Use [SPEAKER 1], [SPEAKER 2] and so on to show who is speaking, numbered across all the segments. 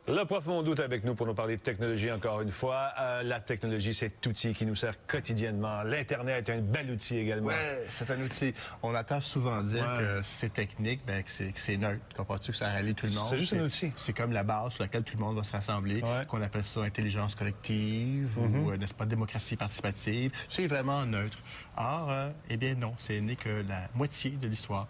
[SPEAKER 1] Le prof Mondou est avec nous pour nous parler de technologie encore une fois. La technologie, c'est cet outil qui nous sert quotidiennement. L'Internet est un bel outil également.
[SPEAKER 2] Oui, c'est un outil. On entend souvent dire que c'est technique, ben, que c'est neutre. Comprends-tu que ça rallie tout le monde?
[SPEAKER 1] C'est juste un outil.
[SPEAKER 2] C'est comme la base sur laquelle tout le monde va se rassembler, qu'on appelle ça intelligence collective ou, n'est-ce pas, démocratie participative. C'est vraiment neutre. Or, eh bien non, c'est n'est que la moitié de l'histoire.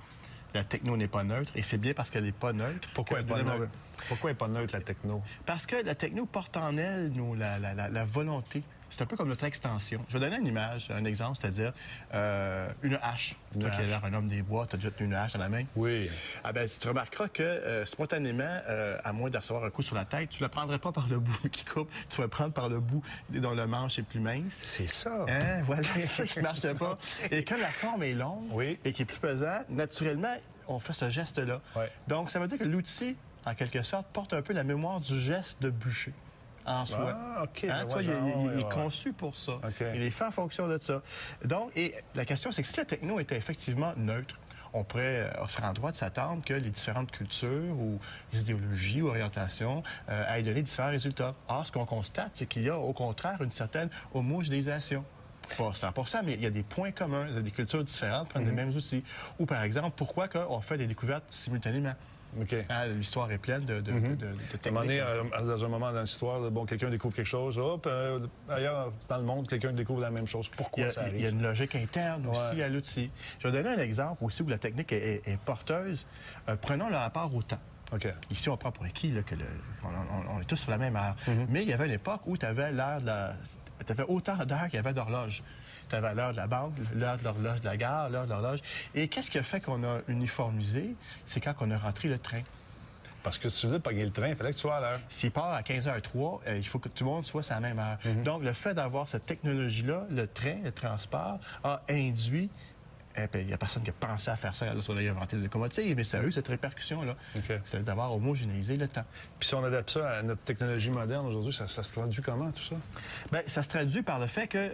[SPEAKER 2] La techno n'est pas neutre, et c'est bien parce qu'elle n'est pas neutre.
[SPEAKER 1] Pourquoi elle n'est pas neutre? Pourquoi elle n'est pas neutre, la techno?
[SPEAKER 2] Parce que la techno porte en elle la volonté. C'est un peu comme notre extension. Je vais donner une image, un exemple, c'est-à-dire une hache. Toi qui as l'air un homme des bois, tu as déjà tenu une hache dans la main?
[SPEAKER 1] Oui.
[SPEAKER 2] Ah ben, tu remarqueras que spontanément, à moins de recevoir un coup sur la tête, tu ne la prendrais pas par le bout qui coupe, tu vas le prendre par le bout dont le manche est plus mince.
[SPEAKER 1] C'est ça.
[SPEAKER 2] Hein? Voilà, c'est ça qui ne marche pas. Et quand la forme est longue et qui est plus pesante, naturellement, on fait ce geste-là. Donc, ça veut dire que l'outil, en quelque sorte, porte un peu la mémoire du geste de bûcher en soi.
[SPEAKER 1] Ah, OK.
[SPEAKER 2] Hein, tu vois, il est conçu pour ça. Il est fait en fonction de ça. Donc, et la question, c'est que si la techno était effectivement neutre, on pourrait se rendre droit de s'attendre que les différentes cultures ou idéologies ou orientations aient donné différents résultats. Or, ce qu'on constate, c'est qu'il y a au contraire une certaine homogénéisation. Pas 100%, mais il y a des points communs. Des cultures différentes prennent les mêmes outils. Ou par exemple, pourquoi on fait des découvertes simultanément? Hein, l'histoire est pleine de techniques.
[SPEAKER 1] Dans un moment dans l'histoire, bon, quelqu'un découvre quelque chose, hop, ailleurs dans le monde, quelqu'un découvre la même chose. Pourquoi ça arrive?
[SPEAKER 2] Il y a une logique interne aussi à l'outil. Je vais donner un exemple aussi où la technique est porteuse. Prenons le rapport au temps. Ici, on prend pour acquis on est tous sur la même heure. Mais il y avait une époque où tu avais l'heure tu avais autant d'heures qu'il y avait d'horloges. Tu avais l'heure de la banque, l'heure de l'horloge de la gare, l'heure de l'horloge. Et qu'est-ce qui a fait qu'on a uniformisé? C'est quand on a rentré le train.
[SPEAKER 1] Parce que si tu veux pogner le train, il fallait que tu sois à l'heure.
[SPEAKER 2] S'il part à 15h03, il faut que tout le monde soit à la même heure. Donc, le fait d'avoir cette technologie-là, le train, le transport, a induit... Il n'y a personne qui a pensé à faire ça. Là, on a inventé le locomotive, mais ça a eu cette répercussion-là. C'est d'avoir homogénéisé le temps.
[SPEAKER 1] Puis si on adapte ça à notre technologie moderne aujourd'hui, ça se traduit comment, tout ça?
[SPEAKER 2] Bien, ça se traduit par le fait que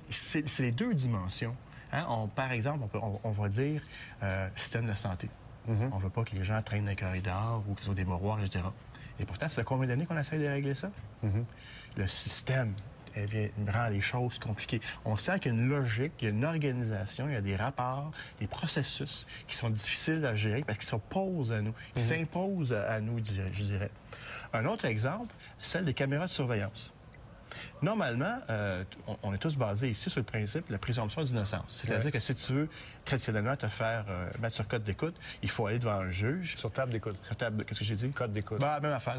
[SPEAKER 2] c'est les deux dimensions. Hein? Par exemple, on va dire système de santé. On ne veut pas que les gens traînent dans les corridors ou qu'ils ont des mouroirs, etc. Et pourtant, ça fait combien d'années qu'on essaie de régler ça? Le système rend les choses compliquées. On sent qu'il y a une logique, il y a une organisation, il y a des rapports, des processus qui sont difficiles à gérer parce qu'ils s'opposent à nous, ils s'imposent à nous, je dirais. Un autre exemple, celle des caméras de surveillance. Normalement, on est tous basés ici sur le principe de la présomption d'innocence. C'est-à-dire que si tu veux traditionnellement te faire mettre sur code d'écoute, il faut aller devant un juge.
[SPEAKER 1] Sur table d'écoute.
[SPEAKER 2] Sur table, qu'est-ce que j'ai dit?
[SPEAKER 1] Code d'écoute.
[SPEAKER 2] Bah, même affaire.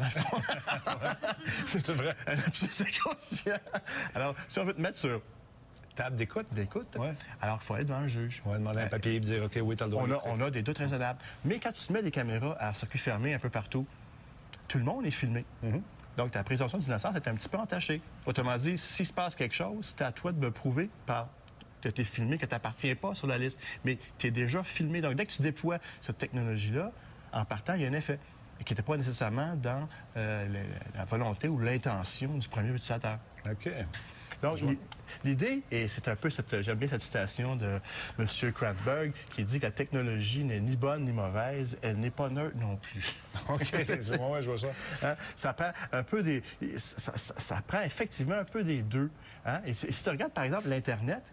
[SPEAKER 1] C'est vrai.
[SPEAKER 2] Un abscisse inconscient. Alors, si on veut te mettre sur
[SPEAKER 1] table d'écoute.
[SPEAKER 2] Alors, il faut aller devant un juge.
[SPEAKER 1] On va demander un papier et dire, OK, oui, t'as le droit.
[SPEAKER 2] On a des doutes raisonnables. Mais quand tu te mets des caméras à circuit fermé un peu partout, tout le monde est filmé. Donc, ta présomption d'innocence est un petit peu entachée. Autrement dit, s'il se passe quelque chose, c'est à toi de me prouver que tu es filmé, que tu n'appartiens pas sur la liste. Mais tu es déjà filmé. Donc, dès que tu déploies cette technologie-là, en partant, il y a un effet qui n'était pas nécessairement dans la volonté ou l'intention du premier utilisateur.
[SPEAKER 1] OK.
[SPEAKER 2] Donc, l'idée, et c'est un peu j'aime bien cette citation de M. Kranzberg, qui dit que la technologie n'est ni bonne ni mauvaise, elle n'est pas neutre non plus.
[SPEAKER 1] OK, c'est moi, je vois ça.
[SPEAKER 2] Hein? Ça prend un peu ça prend effectivement un peu des deux. Hein? Et si tu regardes, par exemple, l'Internet,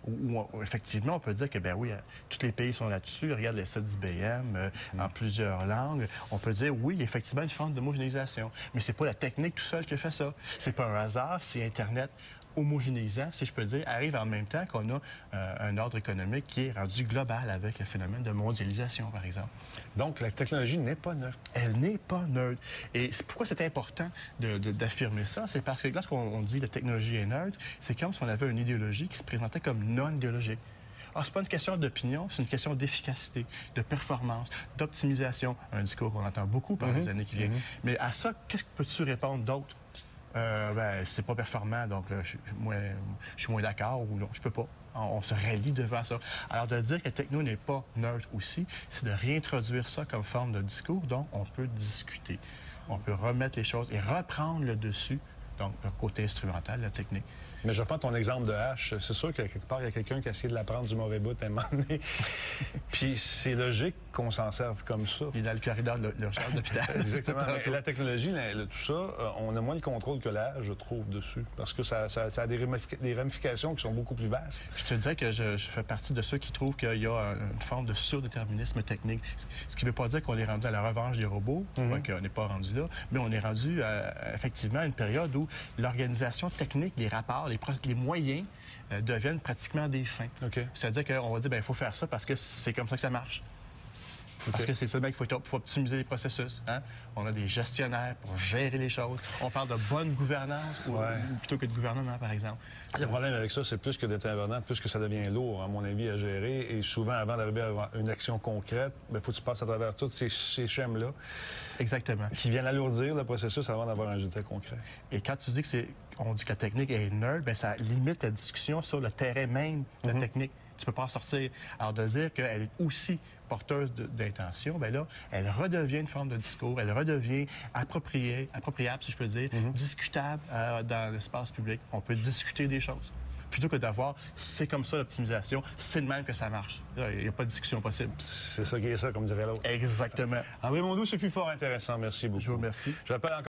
[SPEAKER 2] où effectivement, on peut dire que, ben oui, tous les pays sont là-dessus, regarde les sites d'IBM en plusieurs langues, on peut dire, oui, il y a effectivement une forme d'homogénéisation. Mais c'est pas la technique tout seul qui fait ça. C'est pas un hasard, c'est Internet homogénéisant, si je peux dire, arrive en même temps qu'on a un ordre économique qui est rendu global avec le phénomène de mondialisation, par exemple.
[SPEAKER 1] Donc, la technologie n'est pas neutre.
[SPEAKER 2] Elle n'est pas neutre. Et pourquoi c'est important d'affirmer ça? C'est parce que lorsqu'on dit que la technologie est neutre, c'est comme si on avait une idéologie qui se présentait comme non idéologique. Alors, c'est pas une question d'opinion, c'est une question d'efficacité, de performance, d'optimisation. Un discours qu'on entend beaucoup par les années qui viennent. Mais à ça, qu'est-ce que peux-tu répondre d'autre? C'est pas performant, donc je suis moins d'accord ou non, je peux pas. On se rallie devant ça. Alors, de dire que la techno n'est pas neutre aussi, c'est de réintroduire ça comme forme de discours, donc on peut discuter. On peut remettre les choses et reprendre le dessus, donc le côté instrumental, la technique.
[SPEAKER 1] Mais je reprends ton exemple de hache. C'est sûr que quelque part, il y a quelqu'un qui a essayé de la prendre du mauvais bout à un moment donné. Puis c'est logique qu'on s'en serve comme ça.
[SPEAKER 2] Il est dans le corridor de l'urgence d'hôpital.
[SPEAKER 1] Exactement. Et la technologie, tout ça, on a moins de contrôle que l'âge, je trouve, dessus. Parce que ça a des ramifications qui sont beaucoup plus vastes.
[SPEAKER 2] Je te disais que je fais partie de ceux qui trouvent qu'il y a une forme de surdéterminisme technique. Ce qui ne veut pas dire qu'on est rendu à la revanche des robots, qu'on n'est pas rendu là, mais on est rendu effectivement à une période où l'organisation technique, les rapports, les moyens deviennent pratiquement des fins.
[SPEAKER 1] Okay.
[SPEAKER 2] C'est-à-dire qu'on va dire, il faut faire ça parce que c'est comme ça que ça marche. Parce que c'est ça, qu'il faut optimiser les processus. Hein? On a des gestionnaires pour gérer les choses. On parle de bonne gouvernance plutôt que de gouvernement, par exemple.
[SPEAKER 1] Le problème avec ça, c'est plus que d'être intervenant, plus que ça devient lourd, à mon avis, à gérer. Et souvent, avant d'arriver à une action concrète, il faut que tu passes à travers tous ces schèmes-là.
[SPEAKER 2] Exactement.
[SPEAKER 1] Qui viennent alourdir le processus avant d'avoir un résultat concret.
[SPEAKER 2] Et quand tu dis on dit que la technique est nerd, bien, ça limite la discussion sur le terrain même de la technique. Tu peux pas en sortir. Alors, de dire qu'elle est aussi porteuse d'intention, bien là, elle redevient une forme de discours, elle redevient appropriable, si je peux dire, discutable dans l'espace public. On peut discuter des choses. Plutôt que d'avoir, c'est comme ça l'optimisation, c'est de même que ça marche. Il n'y a pas de discussion possible.
[SPEAKER 1] C'est ça qui est ça, comme dirait l'autre.
[SPEAKER 2] Exactement.
[SPEAKER 1] André Mondoux, ce fut fort intéressant. Merci beaucoup.
[SPEAKER 2] Je vous remercie.
[SPEAKER 1] Je rappelle encore